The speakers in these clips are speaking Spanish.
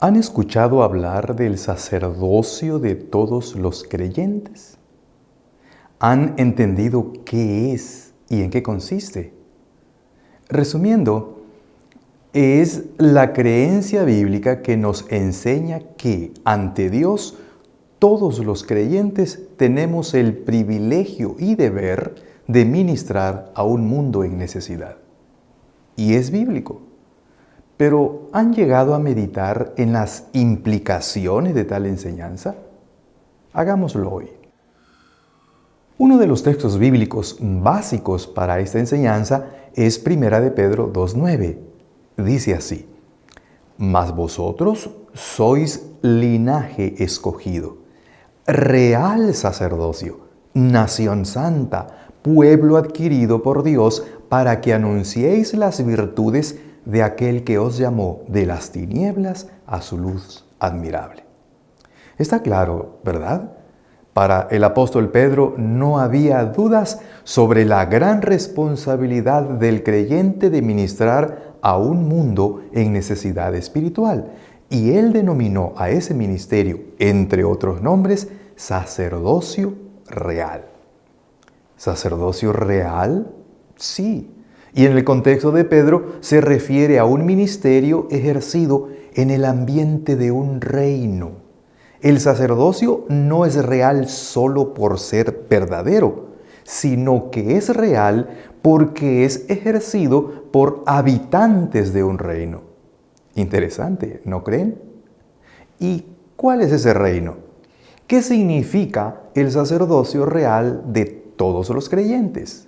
¿Han escuchado hablar del sacerdocio de todos los creyentes? ¿Han entendido qué es y en qué consiste? Resumiendo, es la creencia bíblica que nos enseña que ante Dios todos los creyentes tenemos el privilegio y deber de ministrar a un mundo en necesidad. Y es bíblico. Pero ¿han llegado a meditar en las implicaciones de tal enseñanza? Hagámoslo hoy. Uno de los textos bíblicos básicos para esta enseñanza es 1 de Pedro 2:9. Dice así: Mas vosotros sois linaje escogido, real sacerdocio, nación santa, pueblo adquirido por Dios, para que anunciéis las virtudes de aquel que os llamó de las tinieblas a su luz admirable. Está claro, ¿verdad? Para el apóstol Pedro no había dudas sobre la gran responsabilidad del creyente de ministrar a un mundo en necesidad espiritual. Y él denominó a ese ministerio, entre otros nombres, sacerdocio real. ¿Sacerdocio real? Sí. Y en el contexto de Pedro se refiere a un ministerio ejercido en el ambiente de un reino. El sacerdocio no es real solo por ser verdadero, sino que es real porque es ejercido por habitantes de un reino. Interesante, ¿no creen? ¿Y cuál es ese reino? ¿Qué significa el sacerdocio real de todos los creyentes?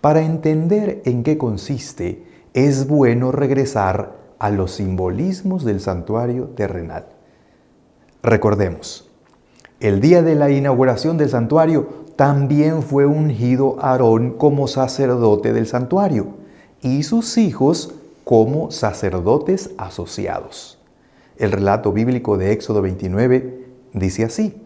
Para entender en qué consiste, es bueno regresar a los simbolismos del santuario terrenal. Recordemos, el día de la inauguración del santuario también fue ungido Aarón como sacerdote del santuario y sus hijos como sacerdotes asociados. El relato bíblico de Éxodo 29 dice así: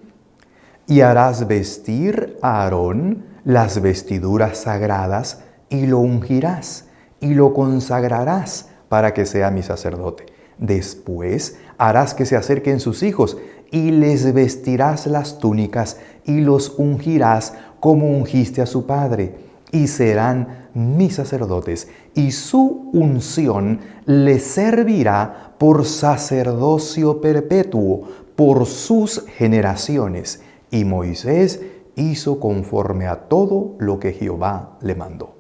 Y harás vestir a Aarón las vestiduras sagradas, y lo ungirás, y lo consagrarás para que sea mi sacerdote. Después harás que se acerquen sus hijos, y les vestirás las túnicas, y los ungirás como ungiste a su padre, y serán mis sacerdotes, y su unción les servirá por sacerdocio perpetuo, por sus generaciones. Y Moisés hizo conforme a todo lo que Jehová le mandó.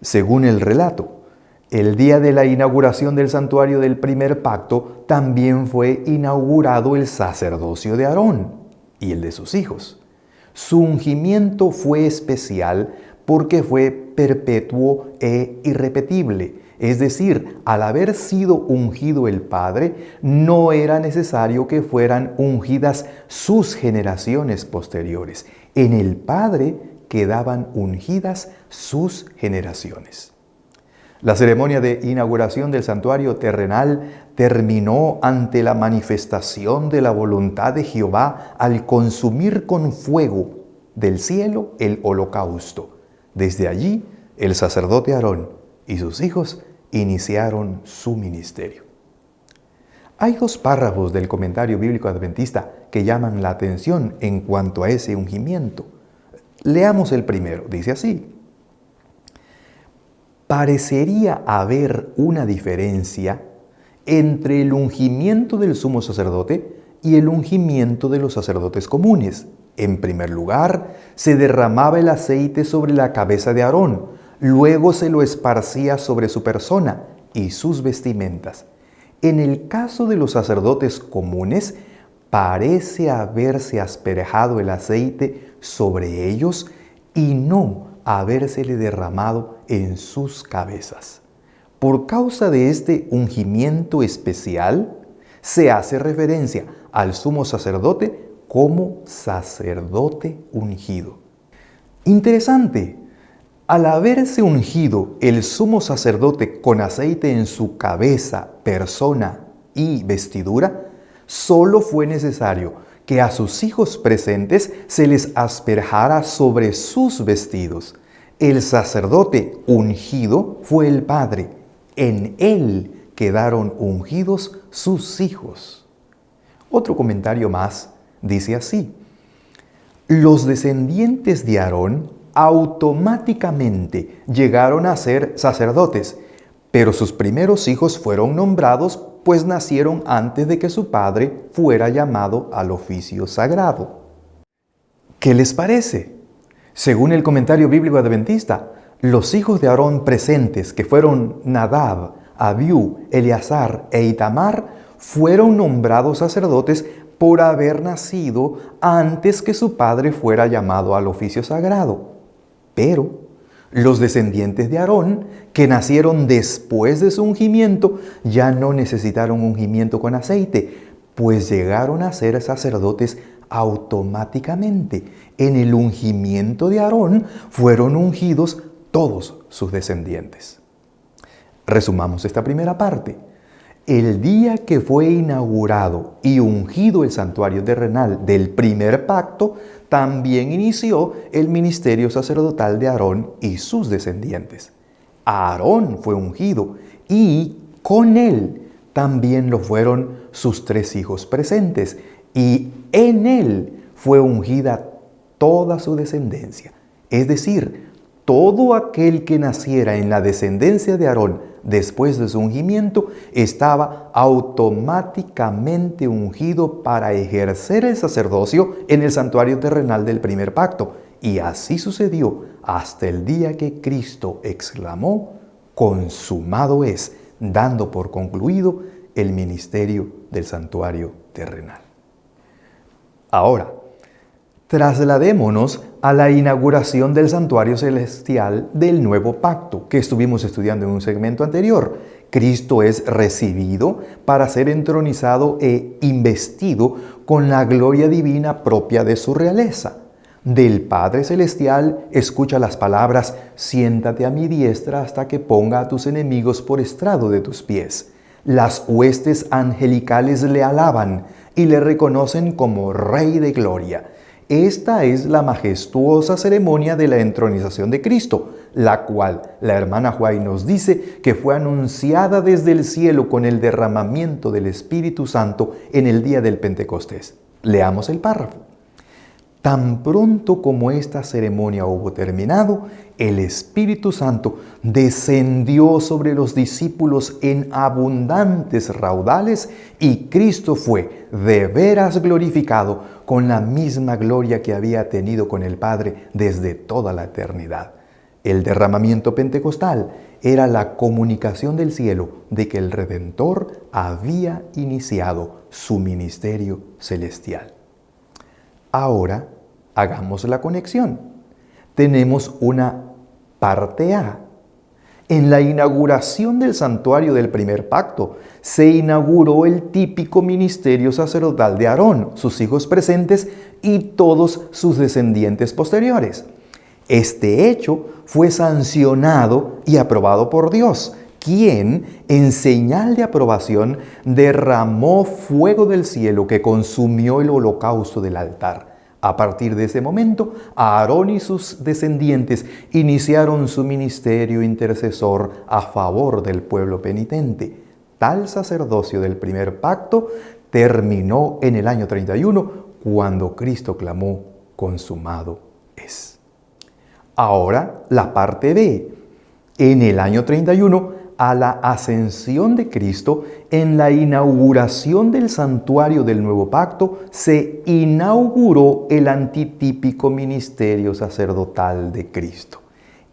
Según el relato, el día de la inauguración del santuario del primer pacto también fue inaugurado el sacerdocio de Aarón y el de sus hijos. Su ungimiento fue especial porque fue perpetuo e irrepetible. Es decir, al haber sido ungido el Padre, no era necesario que fueran ungidas sus generaciones posteriores. En el Padre quedaban ungidas sus generaciones. La ceremonia de inauguración del santuario terrenal terminó ante la manifestación de la voluntad de Jehová al consumir con fuego del cielo el holocausto. Desde allí, el sacerdote Aarón y sus hijos iniciaron su ministerio. Hay dos párrafos del comentario bíblico adventista que llaman la atención en cuanto a ese ungimiento. Leamos el primero, dice así: Parecería haber una diferencia entre el ungimiento del sumo sacerdote y el ungimiento de los sacerdotes comunes. En primer lugar, se derramaba el aceite sobre la cabeza de Aarón, luego se lo esparcía sobre su persona y sus vestimentas. En el caso de los sacerdotes comunes, parece haberse asperjado el aceite sobre ellos y no habérsele derramado en sus cabezas. Por causa de este ungimiento especial, se hace referencia al sumo sacerdote como sacerdote ungido. Interesante. Al haberse ungido el sumo sacerdote con aceite en su cabeza, persona y vestidura, solo fue necesario que a sus hijos presentes se les asperjara sobre sus vestidos. El sacerdote ungido fue el Padre. En él quedaron ungidos sus hijos. Otro comentario más dice así: los descendientes de Aarón automáticamente llegaron a ser sacerdotes, pero sus primeros hijos fueron nombrados pues nacieron antes de que su padre fuera llamado al oficio sagrado. ¿Qué les parece? Según el comentario bíblico adventista, los hijos de Aarón presentes, que fueron Nadab, Abiú, Eleazar e Itamar, fueron nombrados sacerdotes por haber nacido antes que su padre fuera llamado al oficio sagrado. Pero los descendientes de Aarón, que nacieron después de su ungimiento, ya no necesitaron ungimiento con aceite, pues llegaron a ser sacerdotes automáticamente. En el ungimiento de Aarón fueron ungidos todos sus descendientes. Resumamos esta primera parte. El día que fue inaugurado y ungido el santuario terrenal del primer pacto, también inició el ministerio sacerdotal de Aarón y sus descendientes. Aarón fue ungido y con él también lo fueron sus 3 hijos presentes, y en él fue ungida toda su descendencia. Es decir, todo aquel que naciera en la descendencia de Aarón después de su ungimiento estaba automáticamente ungido para ejercer el sacerdocio en el santuario terrenal del primer pacto. Y así sucedió hasta el día que Cristo exclamó: consumado es, dando por concluido el ministerio del santuario terrenal. Ahora, trasladémonos a la inauguración del santuario celestial del nuevo pacto que estuvimos estudiando en un segmento anterior. Cristo es recibido para ser entronizado e investido con la gloria divina propia de su realeza. Del Padre Celestial escucha las palabras: siéntate a mi diestra hasta que ponga a tus enemigos por estrado de tus pies. Las huestes angelicales le alaban y le reconocen como Rey de Gloria. Esta es la majestuosa ceremonia de la entronización de Cristo, la cual la hermana Huay nos dice que fue anunciada desde el cielo con el derramamiento del Espíritu Santo en el día del Pentecostés. Leamos el párrafo. Tan pronto como esta ceremonia hubo terminado, el Espíritu Santo descendió sobre los discípulos en abundantes raudales y Cristo fue de veras glorificado con la misma gloria que había tenido con el Padre desde toda la eternidad. El derramamiento pentecostal era la comunicación del cielo de que el Redentor había iniciado su ministerio celestial. Ahora, hagamos la conexión. Tenemos una parte A. En la inauguración del santuario del primer pacto, se inauguró el típico ministerio sacerdotal de Aarón, sus hijos presentes y todos sus descendientes posteriores. Este hecho fue sancionado y aprobado por Dios, quien, en señal de aprobación, derramó fuego del cielo que consumió el holocausto del altar. A partir de ese momento, Aarón y sus descendientes iniciaron su ministerio intercesor a favor del pueblo penitente. Tal sacerdocio del primer pacto terminó en el año 31, cuando Cristo clamó: consumado es. Ahora, la parte B. En el año 31, a la ascensión de Cristo, en la inauguración del santuario del nuevo pacto, se inauguró el antitípico ministerio sacerdotal de Cristo.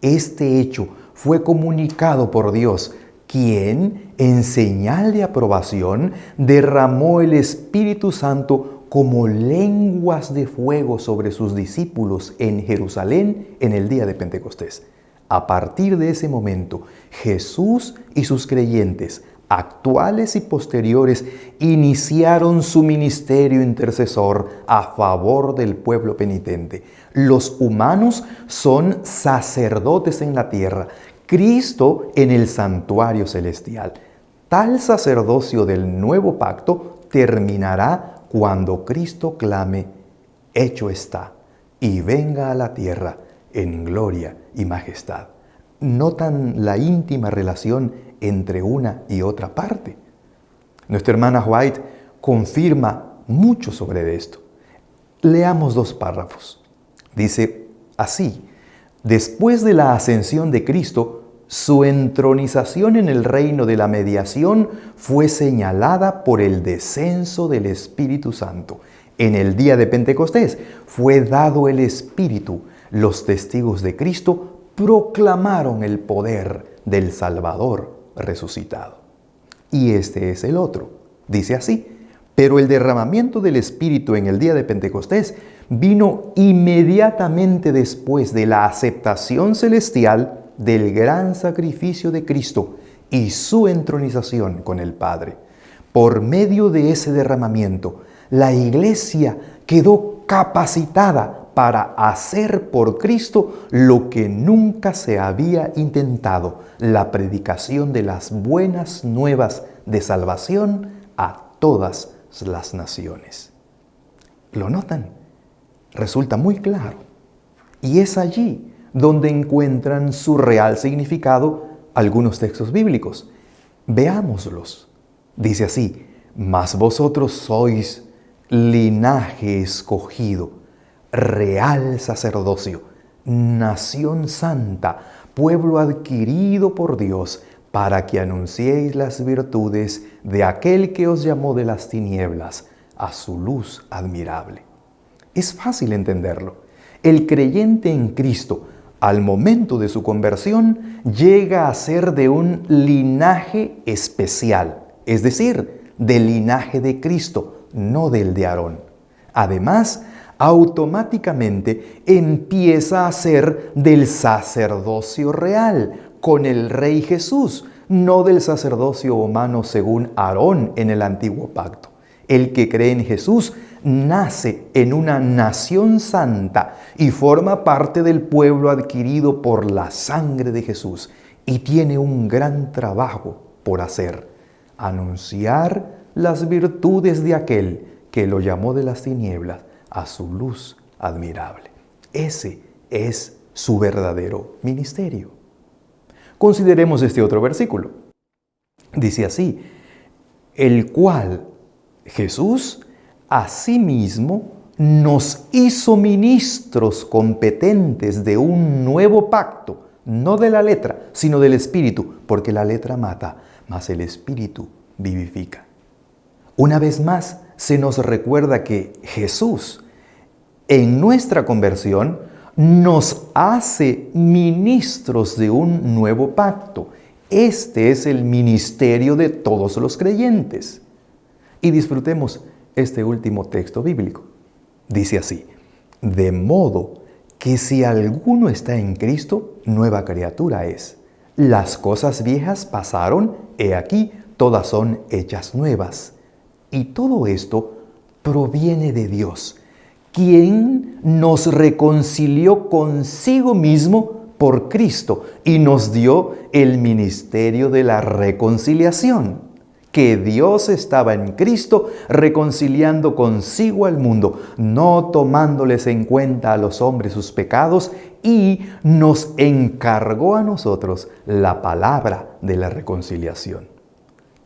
Este hecho fue comunicado por Dios, quien, en señal de aprobación, derramó el Espíritu Santo como lenguas de fuego sobre sus discípulos en Jerusalén en el día de Pentecostés. A partir de ese momento, Jesús y sus creyentes, actuales y posteriores, iniciaron su ministerio intercesor a favor del pueblo penitente. Los humanos son sacerdotes en la tierra, Cristo en el santuario celestial. Tal sacerdocio del nuevo pacto terminará cuando Cristo clame: hecho está, y venga a la tierra en gloria y majestad. ¿Notan la íntima relación entre una y otra parte. Nuestra hermana White confirma mucho sobre esto. Leamos 2 párrafos. Dice así: después de la ascensión de Cristo, su entronización en el reino de la mediación fue señalada por el descenso del Espíritu Santo. En el día de Pentecostés fue dado el Espíritu. Los testigos de Cristo proclamaron el poder del Salvador resucitado. Y este es el otro. Dice así: pero el derramamiento del Espíritu en el día de Pentecostés vino inmediatamente después de la aceptación celestial del gran sacrificio de Cristo y su entronización con el Padre. Por medio de ese derramamiento, la Iglesia quedó capacitada para hacer por Cristo lo que nunca se había intentado: la predicación de las buenas nuevas de salvación a todas las naciones. ¿Lo notan? Resulta muy claro. Y es allí donde encuentran su real significado algunos textos bíblicos. Veámoslos. Dice así: mas vosotros sois linaje escogido, real sacerdocio, nación santa, pueblo adquirido por Dios, para que anunciéis las virtudes de aquel que os llamó de las tinieblas a su luz admirable. Es fácil entenderlo. El creyente en Cristo, al momento de su conversión, llega a ser de un linaje especial, es decir, del linaje de Cristo, no del de Aarón. Además, automáticamente empieza a ser del sacerdocio real, con el Rey Jesús, no del sacerdocio humano según Aarón en el antiguo pacto. El que cree en Jesús nace en una nación santa y forma parte del pueblo adquirido por la sangre de Jesús, y tiene un gran trabajo por hacer: anunciar las virtudes de aquel que lo llamó de las tinieblas a su luz admirable. Ese es su verdadero ministerio. Consideremos este otro versículo. Dice así: el cual Jesús asimismo nos hizo ministros competentes de un nuevo pacto, no de la letra, sino del Espíritu, porque la letra mata, mas el Espíritu vivifica. Una vez más se nos recuerda que Jesús, en nuestra conversión, nos hace ministros de un nuevo pacto. Este es el ministerio de todos los creyentes. Y disfrutemos este último texto bíblico. Dice así: de modo que si alguno está en Cristo, nueva criatura es. Las cosas viejas pasaron, he aquí, todas son hechas nuevas. Y todo esto proviene de Dios, quien nos reconcilió consigo mismo por Cristo y nos dio el ministerio de la reconciliación. Que Dios estaba en Cristo reconciliando consigo al mundo, no tomándoles en cuenta a los hombres sus pecados, y nos encargó a nosotros la palabra de la reconciliación.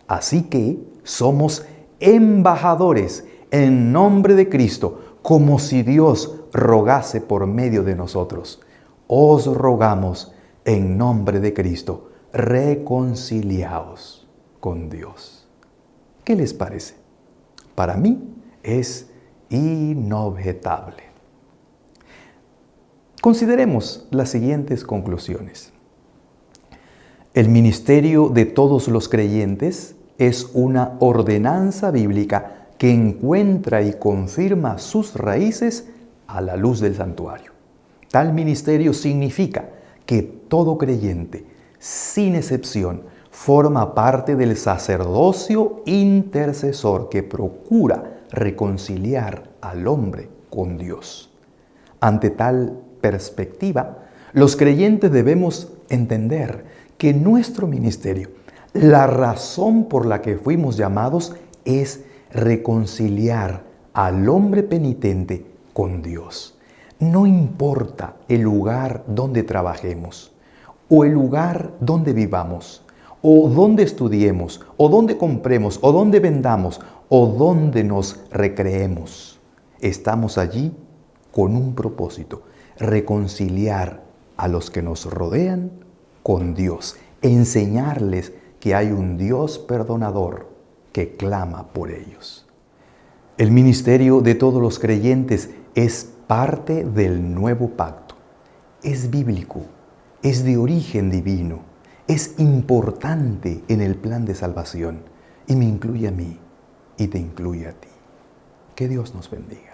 Así que somos embajadores en nombre de Cristo, como si Dios rogase por medio de nosotros. Os rogamos en nombre de Cristo, reconciliaos con Dios. ¿Qué les parece? Para mí es inobjetable. Consideremos las siguientes conclusiones. El ministerio de todos los creyentes es una ordenanza bíblica que encuentra y confirma sus raíces a la luz del santuario. Tal ministerio significa que todo creyente, sin excepción, forma parte del sacerdocio intercesor que procura reconciliar al hombre con Dios. Ante tal perspectiva, los creyentes debemos entender que nuestro ministerio, la razón por la que fuimos llamados, es reconciliar al hombre penitente con Dios. No importa el lugar donde trabajemos, o el lugar donde vivamos, o dónde estudiemos, o dónde compremos, o dónde vendamos, o dónde nos recreemos. Estamos allí con un propósito: reconciliar a los que nos rodean con Dios, enseñarles que hay un Dios perdonador que clama por ellos. El ministerio de todos los creyentes es parte del nuevo pacto. Es bíblico, es de origen divino, es importante en el plan de salvación y me incluye a mí y te incluye a ti. Que Dios nos bendiga.